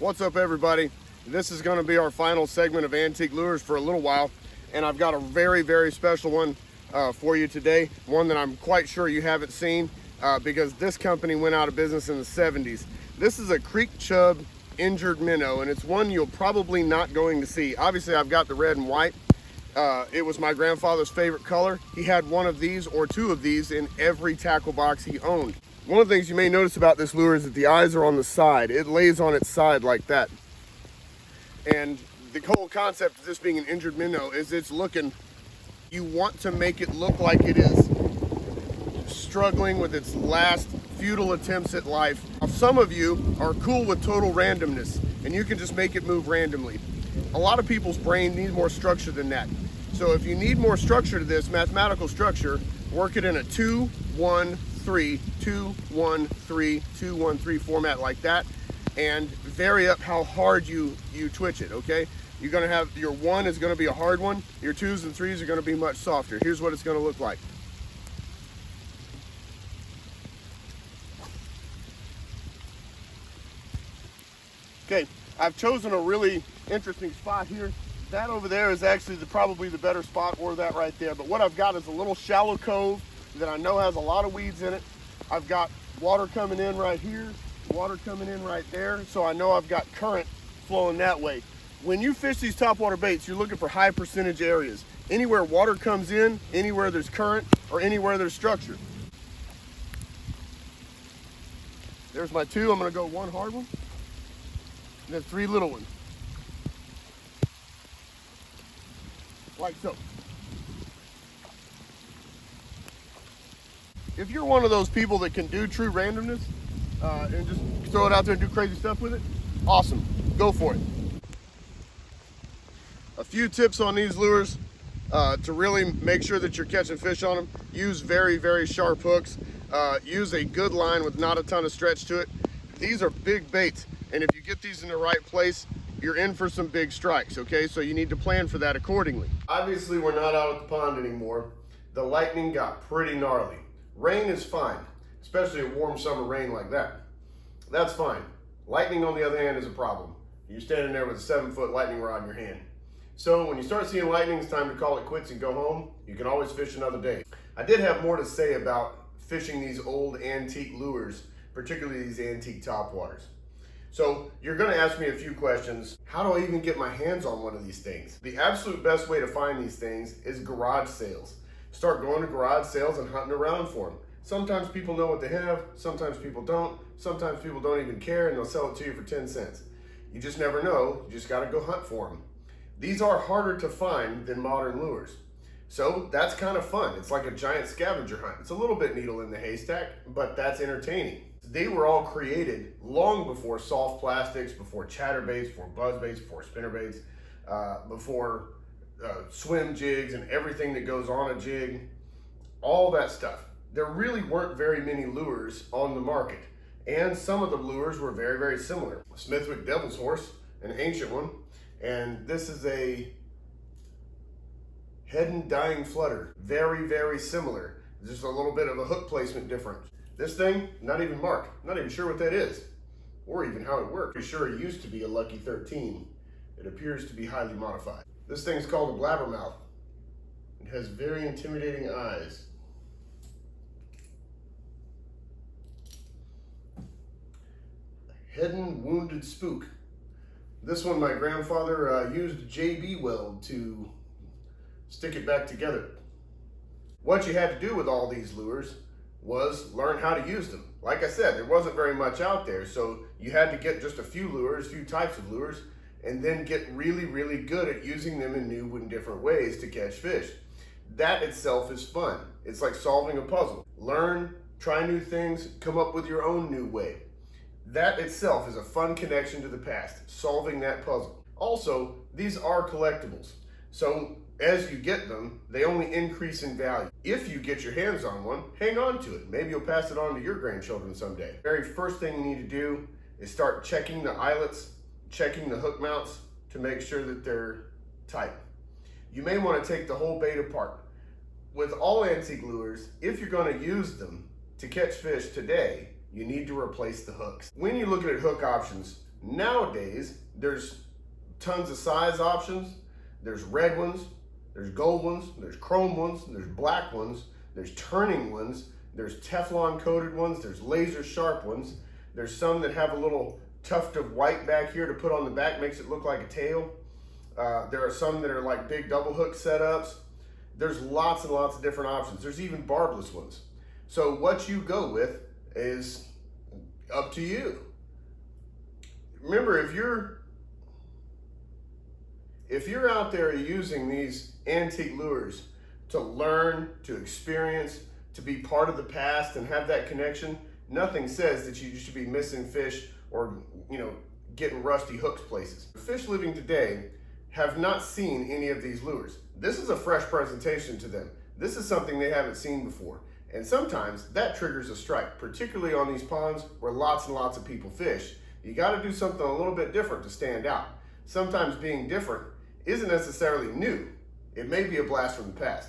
What's up, everybody? This is going to be our final segment of Antique Lures for a little while, and I've got a very, very special one for you today. One that I'm quite sure you haven't seen because this company went out of business in the 70s. This is a creek chub injured minnow, and it's one you'll probably not going to see. Obviously, I've got the red and white. It was my grandfather's favorite color. He had one of these or two of these in every tackle box he owned. One of the things you may notice about this lure is that the eyes are on the side. It lays on its side like that. And the whole concept of this being an injured minnow is it's looking, you want to make it look like it is struggling with its last futile attempts at life. Now, some of you are cool with total randomness and you can just make it move randomly. A lot of people's brain needs more structure than that. So if you need more structure to this, mathematical structure, work it in a 2-1-3, 2-1-3, 2-1-3 format like that, and vary up how hard you twitch it, okay? You're gonna have, your 1 is gonna be a hard one, your 2s and 3s are gonna be much softer. Here's what it's gonna look like. Okay, I've chosen a really interesting spot here. That over there is actually probably the better spot, or that right there. But what I've got is a little shallow cove that I know has a lot of weeds in it. I've got water coming in right here, water coming in right there. So I know I've got current flowing that way. When you fish these topwater baits, you're looking for high percentage areas. Anywhere water comes in, anywhere there's current, or anywhere there's structure. There's my 2. I'm gonna go 1 hard one, and then 3 little ones. Like so. If you're one of those people that can do true randomness and just throw it out there and do crazy stuff with it, awesome, go for it. A few tips on these lures to really make sure that you're catching fish on them. Use very, very sharp hooks. Use a good line with not a ton of stretch to it. These are big baits, and if you get these in the right place, you're in for some big strikes, okay? So you need to plan for that accordingly. Obviously, we're not out at the pond anymore. The lightning got pretty gnarly. Rain is fine, especially a warm summer rain like that. That's fine. Lightning, on the other hand, is a problem. You're standing there with a 7-foot lightning rod in your hand. So when you start seeing lightning, it's time to call it quits and go home. You can always fish another day. I did have more to say about fishing these old antique lures, particularly these antique topwaters. So you're gonna ask me a few questions. How do I even get my hands on one of these things? The absolute best way to find these things is garage sales. Start going to garage sales and hunting around for them. Sometimes people know what they have, sometimes people don't. Sometimes people don't even care and they'll sell it to you for 10 cents. You just never know, you just gotta go hunt for them. These are harder to find than modern lures. So that's kind of fun. It's like a giant scavenger hunt. It's a little bit needle in the haystack, but that's entertaining. They were all created long before soft plastics, before chatterbaits, before buzzbaits, before spinnerbaits, before swim jigs and everything that goes on a jig, all that stuff. There really weren't very many lures on the market, and some of the lures were very, very similar. Smithwick Devil's Horse, an ancient one, and this is a Head Dying Flutter. Very, very similar. Just a little bit of a hook placement difference. This thing, not even marked. Not even sure what that is, or even how it works. Pretty sure it used to be a Lucky 13. It appears to be highly modified. This thing is called a blabbermouth. It has very intimidating eyes. Head Wounded Spook. This one my grandfather used a JB weld to stick it back together. What you had to do with all these lures was learn how to use them. Like I said, there wasn't very much out there, so you had to get just a few lures, a few types of lures, and then get really, really good at using them in new and different ways to catch fish. That itself is fun. It's like solving a puzzle. Learn, try new things, come up with your own new way. That itself is a fun connection to the past, solving that puzzle. Also, these are collectibles. So as you get them, they only increase in value. If you get your hands on one, hang on to it. Maybe you'll pass it on to your grandchildren someday. Very first thing you need to do is start checking the eyelets, checking the hook mounts to make sure that they're tight. You may want to take the whole bait apart. With all antique lures, if you're going to use them to catch fish today, you need to replace the hooks. When you're looking at hook options, Nowadays, there's tons of size options. There's red ones, there's gold ones, there's chrome ones, there's black ones, there's turning ones, there's Teflon coated ones, there's laser sharp ones. There's some that have a little tuft of white back here to put on the back, makes it look like a tail. There are some that are like big double hook setups. There's lots and lots of different options. There's even barbless ones. So what you go with is up to you. Remember, if you're out there using these antique lures to learn, to experience, to be part of the past and have that connection, nothing says that you should be missing fish or, getting rusty hooks places. Fish living today have not seen any of these lures. This is a fresh presentation to them. This is something they haven't seen before. And sometimes that triggers a strike, particularly on these ponds where lots and lots of people fish. You got to do something a little bit different to stand out. Sometimes being different isn't necessarily new. It may be a blast from the past.